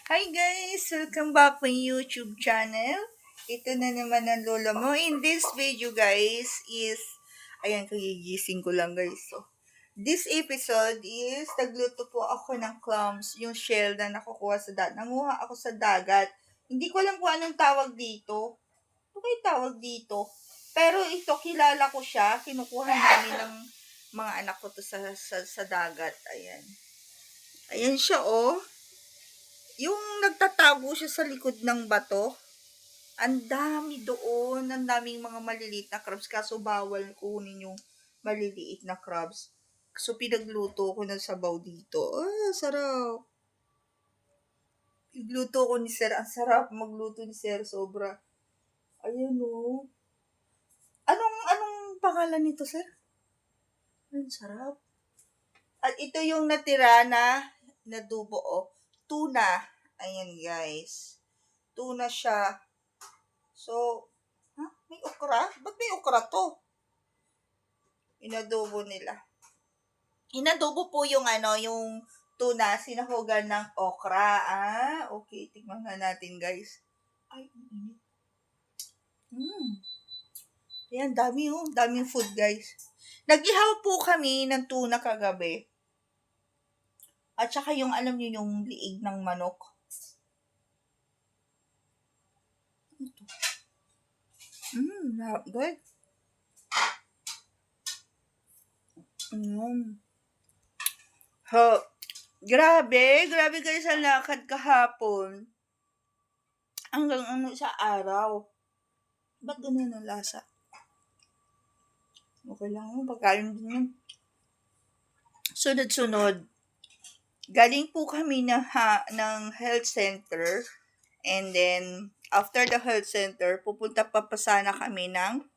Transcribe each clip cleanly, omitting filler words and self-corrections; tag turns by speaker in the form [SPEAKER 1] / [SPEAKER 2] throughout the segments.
[SPEAKER 1] Hi guys! Welcome back my YouTube channel. Ito na naman ang lola mo. In this video guys is, ayan, kagigising ko lang guys. So, this episode is, nagluto po ako ng clams, yung shell na nakukuha sa dagat. Nanguha ako sa dagat. Hindi ko alam kung anong tawag dito. Ano kayo tawag dito? Pero ito, kilala ko siya. Kinukuha namin ng mga anak ko to sa dagat. Ayan. Ayan siya oh. Yung nagtatago siya sa likod ng bato, ang dami doon, ang daming mga maliliit na crabs, kaso bawal kunin yung maliliit na crabs. So, pinagluto ko ng sabaw dito. Ah, sarap. Igluto ko ni Sir. Ang sarap magluto ni Sir, sobra. Ayan o. Anong pangalan nito, Sir? Ang sarap. At ito yung natira na nadubo, oh. Tuna. Ayan, guys. Tuna siya. So, may okra? Ba't may okra to? Inadobo nila. Inadobo po yung yung tuna, sinahugan ng okra. Okay. Tingnan na natin, guys. Ay, init. Ayan, dami oh. Daming food, guys. Nag-ihaw po kami ng tuna kagabi. At saka yung, alam niyo, yung liig ng manok. Ito. Good. Grabe guys ang lakad kahapon. Hanggang sa araw. Ba't ganun ang lasa? Okay lang yun, pagkain din yun. Sunod-sunod. Galing po kami ng health center. And then, after the health center, pupunta pa sana kami ng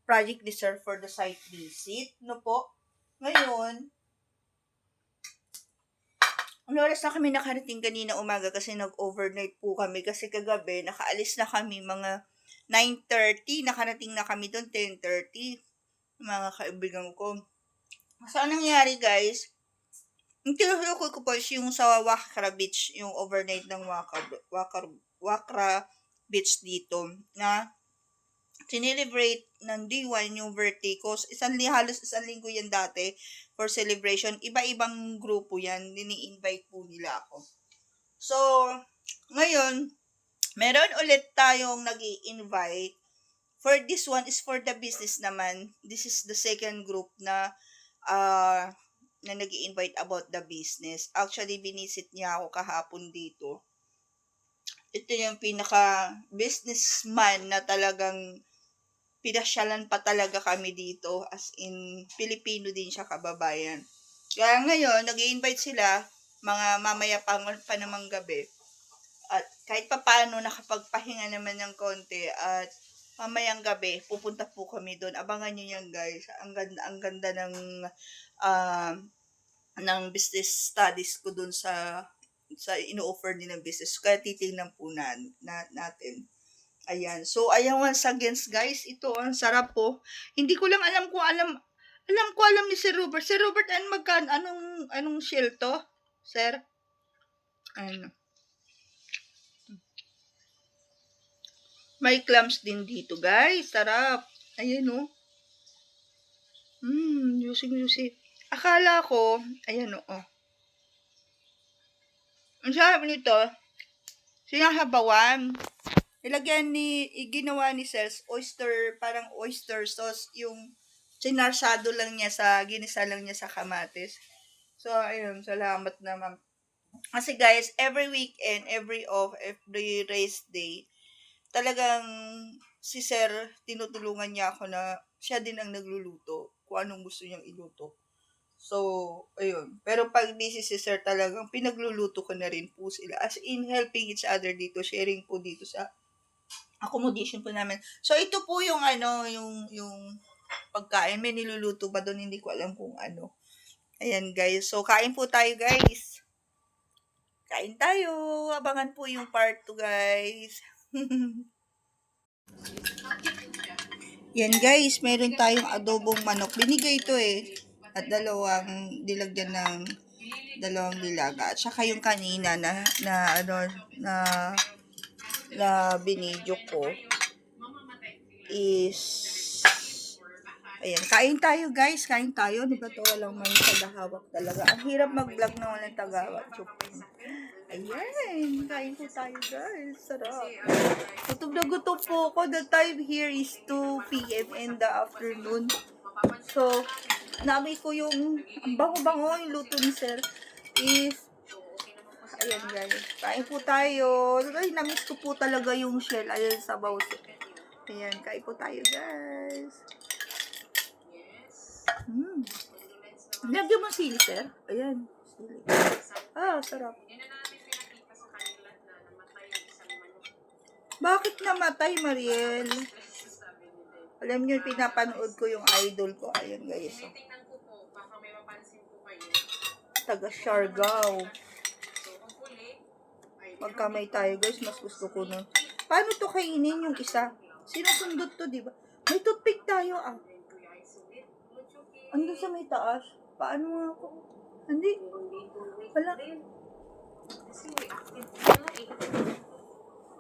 [SPEAKER 1] project reserve for the site visit. No po? Ngayon, ang oras na kami nakarating kanina umaga kasi nag-overnight po kami kasi kagabi nakaalis na kami mga 9:30, nakarating na kami doon 10:30, mga kaibigan ko. So, anong nangyari guys? Yung tinutukoy ko po is yung sa Wakra Beach, yung overnight ng Wakra Beach dito, na sinelebrate ng D1 yung birthday ko. Halos isang linggo yan dati for celebration. Iba-ibang grupo yan. Nini-invite po nila ako. So, ngayon, meron ulit tayong nag-i-invite. For this one is for the business naman. This is the second group na nag-i-invite about the business. Actually, binisit niya ako kahapon dito. Ito yung pinaka-businessman na talagang pinasyalan pa talaga kami dito. As in, Pilipino din siya, kababayan. Kaya ngayon, nag-i-invite sila, mga mamaya pa namang gabi. At kahit pa paano, nakapagpahinga naman ng konti. At mamayang gabi, pupunta po kami doon. Abangan nyo yan, guys. Ang ganda ng business studies ko doon sa ino-offer din ng business. Kaya titingnan po natin. Ayan. So, ayan once again, guys. Ito, ang sarap po. Hindi ko lang alam ni Sir Robert. Sir Robert, anong shell to? Sir? Ano? May clams din dito, guys. Sarap. Ayan, oh. Juicy. Akala ko, ayan, oh. Ang sarap nito, sinahabawan. Ginawa ni Sels, parang oyster sauce, yung sinarsado lang niya ginisa lang niya sa kamatis. So, ayun, salamat naman. Kasi guys, every weekend, every race day, talagang si Sir, tinutulungan niya ako na siya din ang nagluluto kung anong gusto niyang iluto. So, ayun. Pero pag busy si Sir, talagang pinagluluto ko na rin po sila. As in, helping each other dito, sharing po dito sa accommodation po namin. So, ito po yung yung pagkain. May niluluto ba doon? Hindi ko alam kung ano. Ayan, guys. So, kain po tayo, guys. Kain tayo. Abangan po yung part 2, guys. Yan, guys. Meron tayong adobong manok. Binigay ito eh. At dalawang dilagyan ng dalawang nilaga. At saka yung kanina na binidyo ko is, ayan, kain tayo guys, kain tayo. Di ba ito walang may tagahawak talaga. Ang hirap mag-vlog na walang tagahawak. Ayan, kain po tayo guys. Sarap. Gutom na gutom po ako. The time here is 2 p.m. in the afternoon. So, namin ko yung bango-bango yung luto ni sir is, ayan guys, kain po tayo. Ay, namiss ko po talaga yung shell. Ayan, sabaw. Ayan, kain po tayo guys. Lagyan mo sili, sir. Ayan, sili. Sarap. Bakit namatay, Mariel? Alam niyo, pinapanood ko yung idol ko. Ayan guys. Taga Siargao. Magkamay tayo guys, mas gusto ko nun. Paano to kainin yung isa? Sinusundot to, di ba? May toothpick tayo, Andun sa may taas. Paano ako? Hindi. Wala.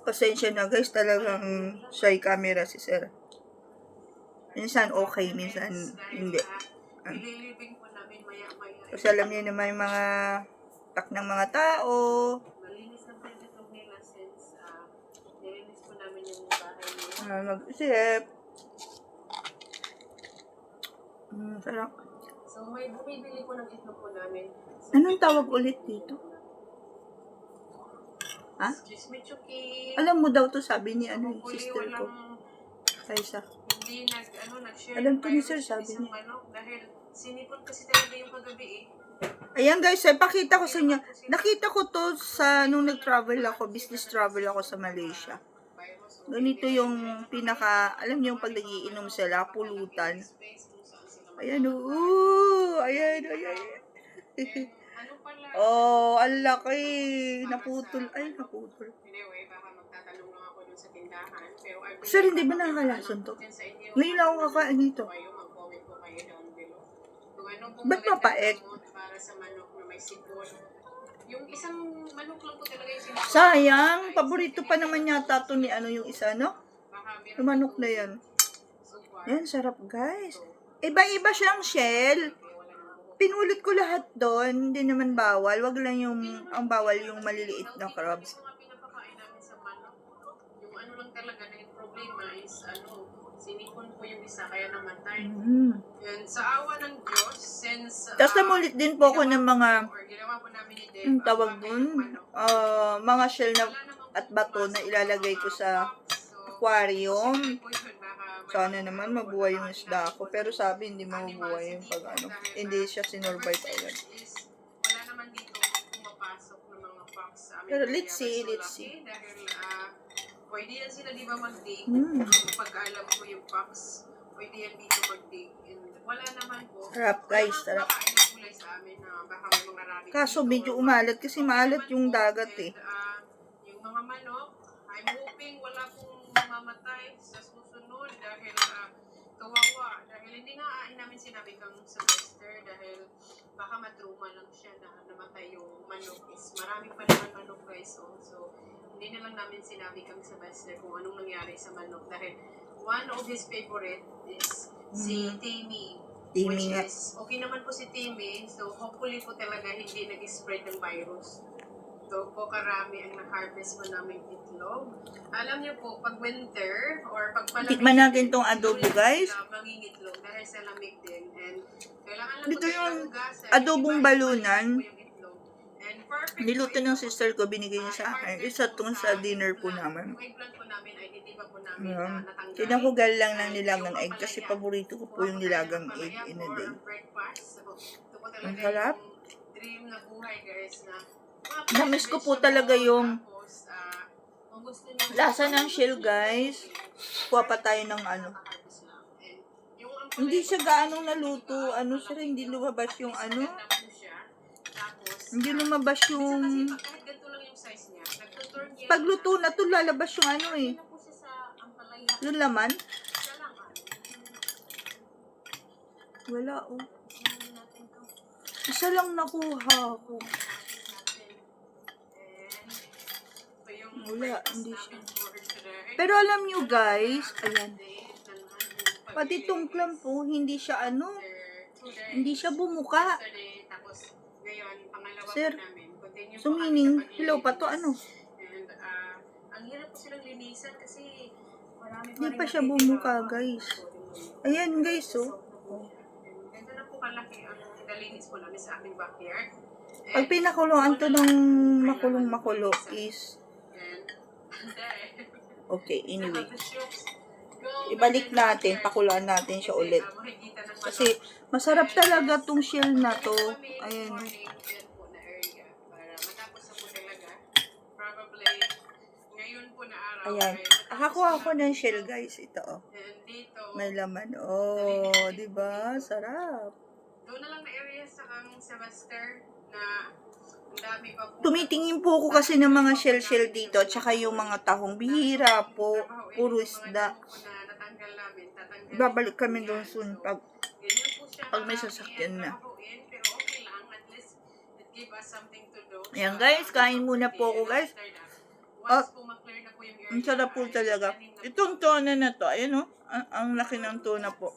[SPEAKER 1] Pasensya na guys, talagang shy camera si sir. Minsan okay, minsan hindi. Kasi alam niyo naman yung mga tak ng mga tao. Mag-isip. Sarap.
[SPEAKER 2] So, may bumibili po ng itlog po namin.
[SPEAKER 1] Anong tawag ulit dito? Ha? Alam mo daw to, sabi ni sister ko. Kaisa.
[SPEAKER 2] Hindi nag-share.
[SPEAKER 1] Alam ko ni sir, sabi niya.
[SPEAKER 2] Dahil sinipon kasi talaga yung kagabi
[SPEAKER 1] Ayan guys, pakita ko sa inyo. Nakita ko to sa nung nag-travel ako, business travel ako sa Malaysia. Ganito yung alam niyo yung pag nagiinom sila, pulutan. Ayan, ayan. Oh, ang laki. Naputol. Ay, naputol. Sir, hindi ba nakakalason to? Ngayon lang ako kakain dito. Ba't mapait?
[SPEAKER 2] Yung isang manok lang po talaga yung sinasama.
[SPEAKER 1] Sayang, paborito pa naman yata to ni yung isa, no? Yung manok na yan. Yan, sarap guys. Iba-iba siyang shell. Pinulit ko lahat doon. Hindi naman bawal. Wag lang ang bawal yung maliliit na crabs.
[SPEAKER 2] Yung mga pinapakain namin sa manok, yung lang talaga na yung problema is sinipon po yung isa kaya namatay. And sa awa ng Diyos, since
[SPEAKER 1] Tapos namulit din po ako ng mga
[SPEAKER 2] ginawa po namin ni Dave,
[SPEAKER 1] tawag dun, mga shell na at bato na ilalagay ko sa aquarium. Sana naman mabuhay yung isda ko. Pero sabi, hindi mabubuhay yung hindi siya sinurvive agad.
[SPEAKER 2] Wala naman dito pumapasok ng mga fox sa amin.
[SPEAKER 1] Pero let's see.
[SPEAKER 2] Dahil pwede yan sila di ba mag-dig. Pag alam mo yung fox, pwede yan dito mag-dig. Wala naman po.
[SPEAKER 1] Sarap guys, sarap.
[SPEAKER 2] Sa amin na baka may mga rabbit.
[SPEAKER 1] Kaso medyo umalat kasi maalat yung dagat eh.
[SPEAKER 2] Yung mga manok, I'm hoping wala pong mamamatay sa susunod dahil kawawa. Dahil hindi nga namin sinabi kang Sylvester dahil baka matruma lang siya na namatay yung manok. Marami pa naman manok guys. So, hindi na lang namin sinabi kang Sylvester kung anong nangyari sa manok dahil one of his favorite is si Timmy. Which is, okay naman po si Timmy. So, hopefully po talaga hindi nag-spread ng virus. So, po karami ang na-harvest po namin itlog. Alam niyo po, pag winter or pag palamig,
[SPEAKER 1] tikman natin tong adobo guys.
[SPEAKER 2] Mangingitlog dahil sa lamig din. And kailangan lang
[SPEAKER 1] dito yung adobong balunan. Niluto ng sister ko, binigay niya sa akin. Isa tong sa dinner po namin. Tinahugal lang ng nilagang egg kasi paborito ko po yung nilagang egg in a day. Ang sarap. Namiss ko po talaga yung lasa ng shell guys. Kuha pa tayo ng Hindi siya gaanong naluto. Sir, hindi lumabas yung Hindi lumabas yung pagluto na to, lalabas yung yung laman. Wala Isa lang nakuha ko.
[SPEAKER 2] Ito yung
[SPEAKER 1] Wala, hindi siya.
[SPEAKER 2] for today.
[SPEAKER 1] Pero alam nyo guys, ayan. Pati itong clam po, hindi siya hindi siya bumuka.
[SPEAKER 2] Tapos ngayon, pangalawa
[SPEAKER 1] Sir,
[SPEAKER 2] po namin. Continue
[SPEAKER 1] so
[SPEAKER 2] po kami
[SPEAKER 1] meaning,
[SPEAKER 2] sa paglilinis.
[SPEAKER 1] hello pa to,
[SPEAKER 2] And ang hirap po silang linisan kasi marami
[SPEAKER 1] Hindi
[SPEAKER 2] rin
[SPEAKER 1] pa siya
[SPEAKER 2] nakitira.
[SPEAKER 1] bumuka guys. Ayan guys, oh.
[SPEAKER 2] Ganito na po kalaki ang nalinis po namin sa aming backyard.
[SPEAKER 1] Pag pinakulungan to ng makulong-makulo is, okay, anyway. Ibalik natin, pakuluan natin siya ulit. Kasi, masarap talaga tong shell na to. Ayan. Ayan. Nakakuha ako ng shell guys. Ito, oh. May laman. Oh, diba? Sarap.
[SPEAKER 2] Doon na lang na area sa kang semester na ang dami pa po.
[SPEAKER 1] Tumitingin po ako kasi ng mga shell-shell dito. Tsaka yung mga tahong bihira po. Puro isda. Babalik kami doon soon pag may sasakyan na. Ayan guys, kain muna po ako guys. Oh, ang sarap po talaga. Itong tuna na to, ayan oh. Ang laki ng tuna po.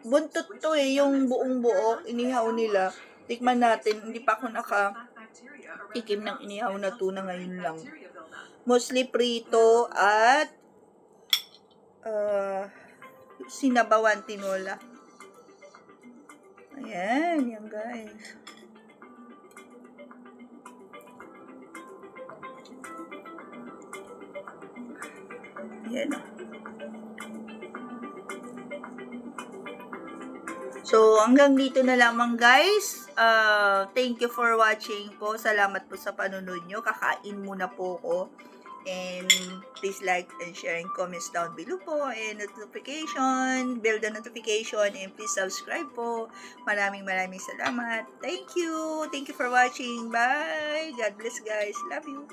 [SPEAKER 1] Buntot to eh, yung buong buo. Inihaw nila. Tikman natin. Hindi pa ako nakatikim ng inihaw na tuna ngayon lang. Mostly prito at sinabawan tinola. Ayan, yan guys. Ayan. So, hanggang dito na lamang guys. Thank you for watching po. Salamat po sa panunod nyo. Kakain muna po ako. And please like and share and comments down below po. And notification, bell the notification. And please subscribe po. Maraming salamat. Thank you. Thank you for watching. Bye. God bless guys. Love you.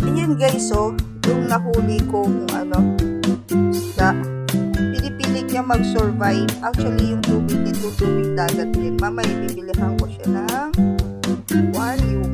[SPEAKER 1] Ayan guys, oh. Yung nahuli kong isda. Pinipilit niya mag-survive. Actually, yung tubig nito, tubig dagat din. Mamaya, bibilihan ko siya ng aquarium.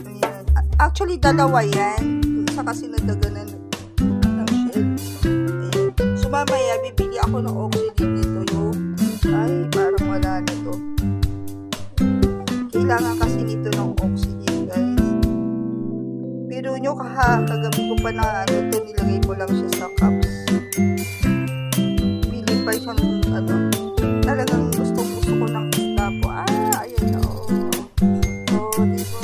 [SPEAKER 1] Ayan. Actually, dalawa yan. Yung isa kasi nadaganan ng shell. Ayan. So, mamaya, bibili ako ng oxygen nito. Ay, parang wala na to. Kailangan kasi nito ng oxygen, guys. Pero nyo, kagabi ko pa na ito, nilagay ko lang siya sa cups. Pili pa siyang talagang gusto ko ng isda po. Ayan o. Diba?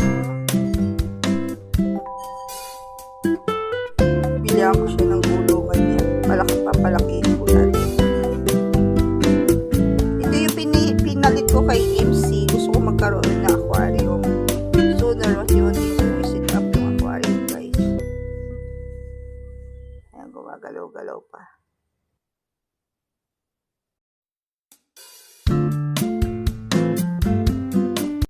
[SPEAKER 1] Bili ako siya ng gulungan niya. Papalakihin ko natin. Ito yung pinalit ko kay MC. Gusto ko magkaroon na aquarium. Sooner or yun, i-visit up yung aquarium, guys. Ayan, gumagalaw-galaw pa.